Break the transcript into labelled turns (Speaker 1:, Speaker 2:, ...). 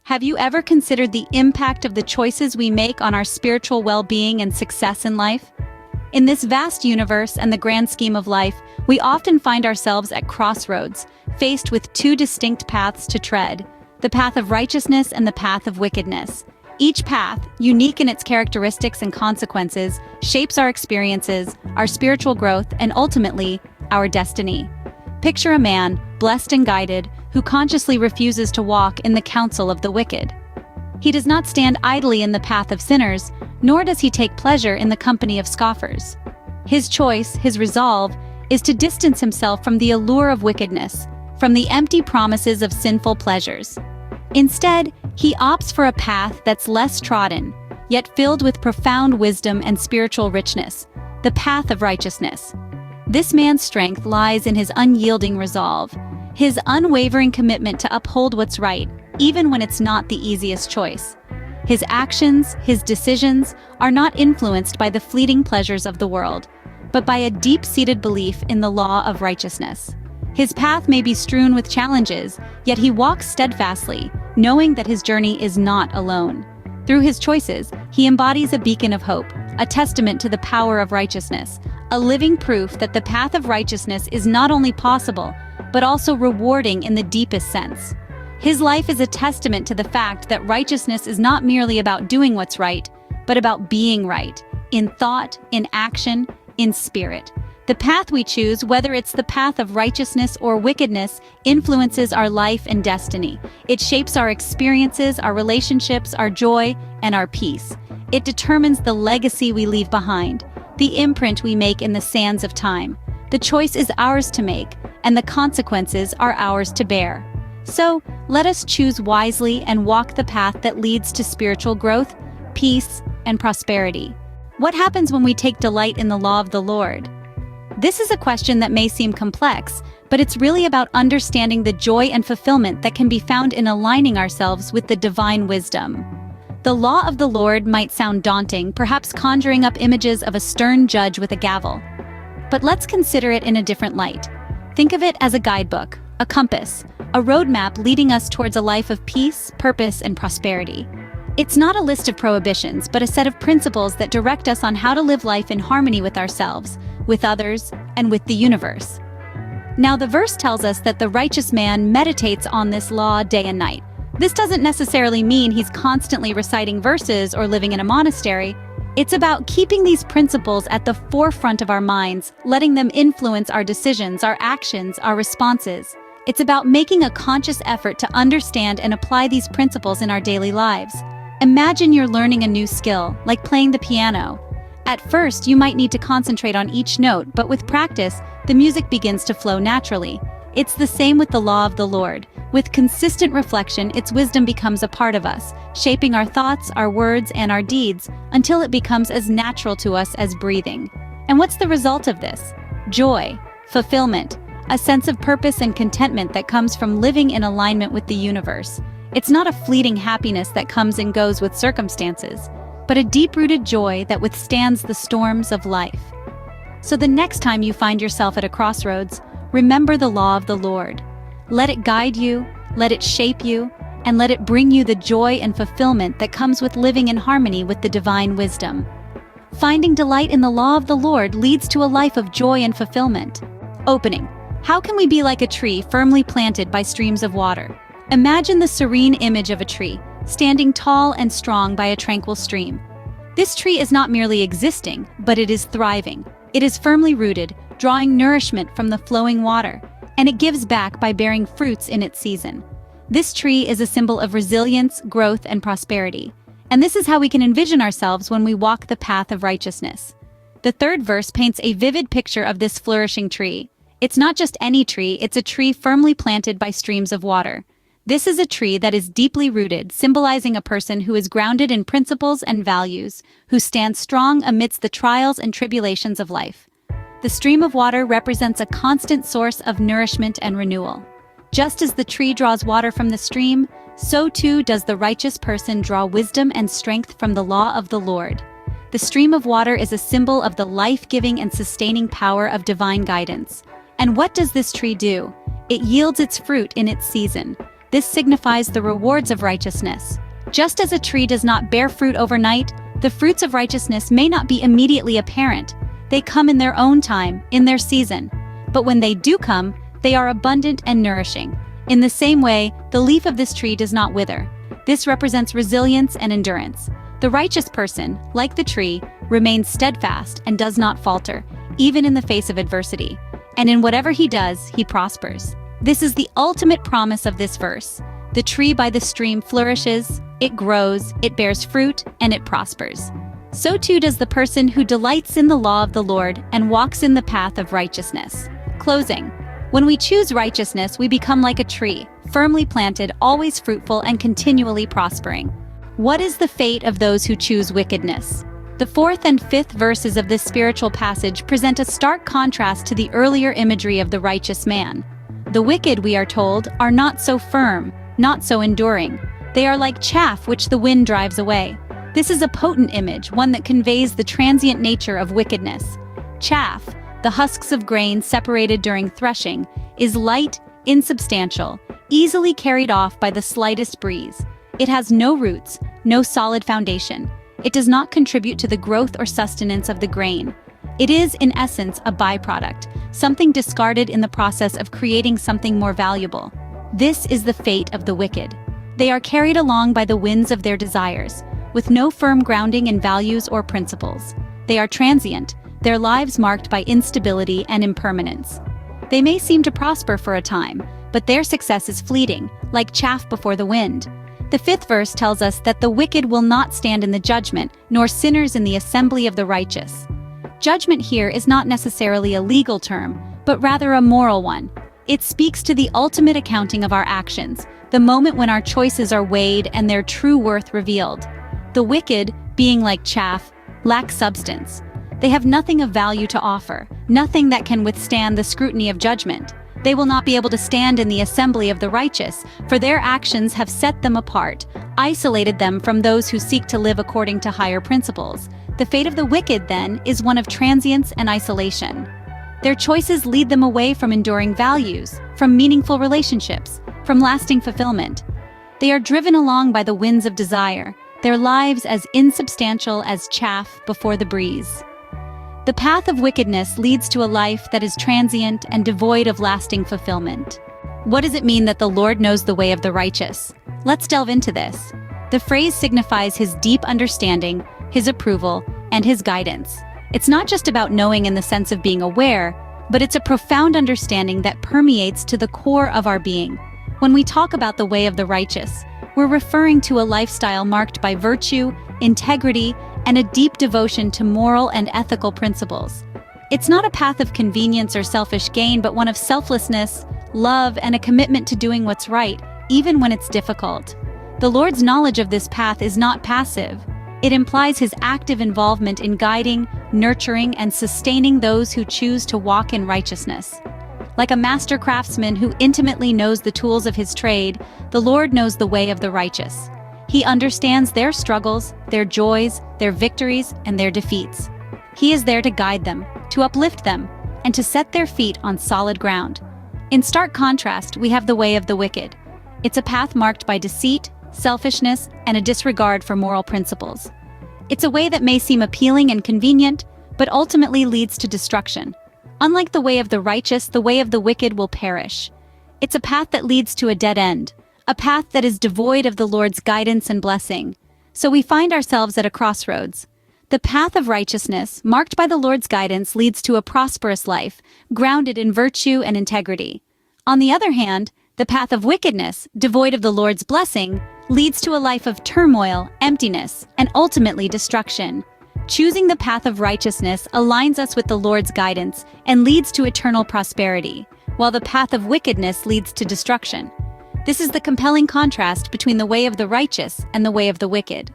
Speaker 1: Have you ever considered the impact of the choices we make on our spiritual well-being and success in life? In this vast universe and the grand scheme of life, we often find ourselves at crossroads, faced with two distinct paths to tread: the path of righteousness and the path of wickedness. Each path, unique in its characteristics and consequences, shapes our experiences, our spiritual growth, and ultimately, our destiny. Picture a man, blessed and guided, who consciously refuses to walk in the counsel of the wicked. He does not stand idly in the path of sinners, nor does he take pleasure in the company of scoffers. His choice, his resolve, is to distance himself from the allure of wickedness, from the empty promises of sinful pleasures. Instead, he opts for a path that's less trodden, yet filled with profound wisdom and spiritual richness, the path of righteousness. This man's strength lies in his unyielding resolve, his unwavering commitment to uphold what's right, even when it's not the easiest choice. His actions, his decisions, are not influenced by the fleeting pleasures of the world, but by a deep-seated belief in the law of righteousness. His path may be strewn with challenges, yet he walks steadfastly, knowing that his journey is not alone. Through his choices, he embodies a beacon of hope, a testament to the power of righteousness, a living proof that the path of righteousness is not only possible, but also rewarding in the deepest sense. His life is a testament to the fact that righteousness is not merely about doing what's right, but about being right, in thought, in action, in spirit. The path we choose, whether it's the path of righteousness or wickedness, influences our life and destiny. It shapes our experiences, our relationships, our joy, and our peace. It determines the legacy we leave behind, the imprint we make in the sands of time. The choice is ours to make, and the consequences are ours to bear. So, let us choose wisely and walk the path that leads to spiritual growth, peace, and prosperity. What happens when we take delight in the law of the Lord? This is a question that may seem complex, but it's really about understanding the joy and fulfillment that can be found in aligning ourselves with the divine wisdom. The law of the Lord might sound daunting, perhaps conjuring up images of a stern judge with a gavel. But let's consider it in a different light. Think of it as a guidebook, a compass, a roadmap leading us towards a life of peace, purpose, and prosperity. It's not a list of prohibitions, but a set of principles that direct us on how to live life in harmony with ourselves, with others, and with the universe. Now, the verse tells us that the righteous man meditates on this law day and night. This doesn't necessarily mean he's constantly reciting verses or living in a monastery. It's about keeping these principles at the forefront of our minds, letting them influence our decisions, our actions, our responses. It's about making a conscious effort to understand and apply these principles in our daily lives. Imagine you're learning a new skill, like playing the piano. At first, you might need to concentrate on each note, but with practice, the music begins to flow naturally. It's the same with the law of the Lord. With consistent reflection, its wisdom becomes a part of us, shaping our thoughts, our words, and our deeds, until it becomes as natural to us as breathing. And what's the result of this? Joy, fulfillment, a sense of purpose and contentment that comes from living in alignment with the universe. It's not a fleeting happiness that comes and goes with circumstances, but a deep-rooted joy that withstands the storms of life. So the next time you find yourself at a crossroads, remember the law of the Lord. Let it guide you, let it shape you, and let it bring you the joy and fulfillment that comes with living in harmony with the divine wisdom. Finding delight in the law of the Lord leads to a life of joy and fulfillment. Opening. How can we be like a tree firmly planted by streams of water? Imagine the serene image of a tree, standing tall and strong by a tranquil stream. This tree is not merely existing, but it is thriving. It is firmly rooted, drawing nourishment from the flowing water, and it gives back by bearing fruits in its season. This tree is a symbol of resilience, growth, and prosperity. And this is how we can envision ourselves when we walk the path of righteousness. The third verse paints a vivid picture of this flourishing tree. It's not just any tree, it's a tree firmly planted by streams of water. This is a tree that is deeply rooted, symbolizing a person who is grounded in principles and values, who stands strong amidst the trials and tribulations of life. The stream of water represents a constant source of nourishment and renewal. Just as the tree draws water from the stream, so too does the righteous person draw wisdom and strength from the law of the Lord. The stream of water is a symbol of the life-giving and sustaining power of divine guidance. And what does this tree do? It yields its fruit in its season. This signifies the rewards of righteousness. Just as a tree does not bear fruit overnight, the fruits of righteousness may not be immediately apparent. They come in their own time, in their season. But when they do come, they are abundant and nourishing. In the same way, the leaf of this tree does not wither. This represents resilience and endurance. The righteous person, like the tree, remains steadfast and does not falter, even in the face of adversity. And in whatever he does, he prospers. This is the ultimate promise of this verse. The tree by the stream flourishes, it grows, it bears fruit, and it prospers. So too does the person who delights in the law of the Lord and walks in the path of righteousness. Closing. When we choose righteousness, we become like a tree, firmly planted, always fruitful, and continually prospering. What is the fate of those who choose wickedness? The 4th and 5th verses of this spiritual passage present a stark contrast to the earlier imagery of the righteous man. The wicked, we are told, are not so firm, not so enduring. They are like chaff which the wind drives away. This is a potent image, one that conveys the transient nature of wickedness. Chaff, the husks of grain separated during threshing, is light, insubstantial, easily carried off by the slightest breeze. It has no roots, no solid foundation. It does not contribute to the growth or sustenance of the grain. It is, in essence, a byproduct, something discarded in the process of creating something more valuable. This is the fate of the wicked. They are carried along by the winds of their desires, with no firm grounding in values or principles. They are transient, their lives marked by instability and impermanence. They may seem to prosper for a time, but their success is fleeting, like chaff before the wind. The 5th verse tells us that the wicked will not stand in the judgment, nor sinners in the assembly of the righteous. Judgment here is not necessarily a legal term, but rather a moral one. It speaks to the ultimate accounting of our actions, the moment when our choices are weighed and their true worth revealed. The wicked, being like chaff, lack substance. They have nothing of value to offer, nothing that can withstand the scrutiny of judgment. They will not be able to stand in the assembly of the righteous, for their actions have set them apart, isolated them from those who seek to live according to higher principles. The fate of the wicked, then, is one of transience and isolation. Their choices lead them away from enduring values, from meaningful relationships, from lasting fulfillment. They are driven along by the winds of desire, their lives as insubstantial as chaff before the breeze. The path of wickedness leads to a life that is transient and devoid of lasting fulfillment. What does it mean that the Lord knows the way of the righteous? Let's delve into this. The phrase signifies his deep understanding, his approval, and his guidance. It's not just about knowing in the sense of being aware, but it's a profound understanding that permeates to the core of our being. When we talk about the way of the righteous, we're referring to a lifestyle marked by virtue, integrity, and a deep devotion to moral and ethical principles. It's not a path of convenience or selfish gain, but one of selflessness, love, and a commitment to doing what's right, even when it's difficult. The Lord's knowledge of this path is not passive. It implies his active involvement in guiding, nurturing, and sustaining those who choose to walk in righteousness. Like a master craftsman who intimately knows the tools of his trade, the Lord knows the way of the righteous. He understands their struggles, their joys, their victories, and their defeats. He is there to guide them, to uplift them, and to set their feet on solid ground. In stark contrast, we have the way of the wicked. It's a path marked by deceit, selfishness, and a disregard for moral principles. It's a way that may seem appealing and convenient, but ultimately leads to destruction. Unlike the way of the righteous, the way of the wicked will perish. It's a path that leads to a dead end, a path that is devoid of the Lord's guidance and blessing. So we find ourselves at a crossroads. The path of righteousness, marked by the Lord's guidance, leads to a prosperous life, grounded in virtue and integrity. On the other hand, the path of wickedness, devoid of the Lord's blessing, leads to a life of turmoil, emptiness, and ultimately destruction. Choosing the path of righteousness aligns us with the Lord's guidance and leads to eternal prosperity, while the path of wickedness leads to destruction. This is the compelling contrast between the way of the righteous and the way of the wicked.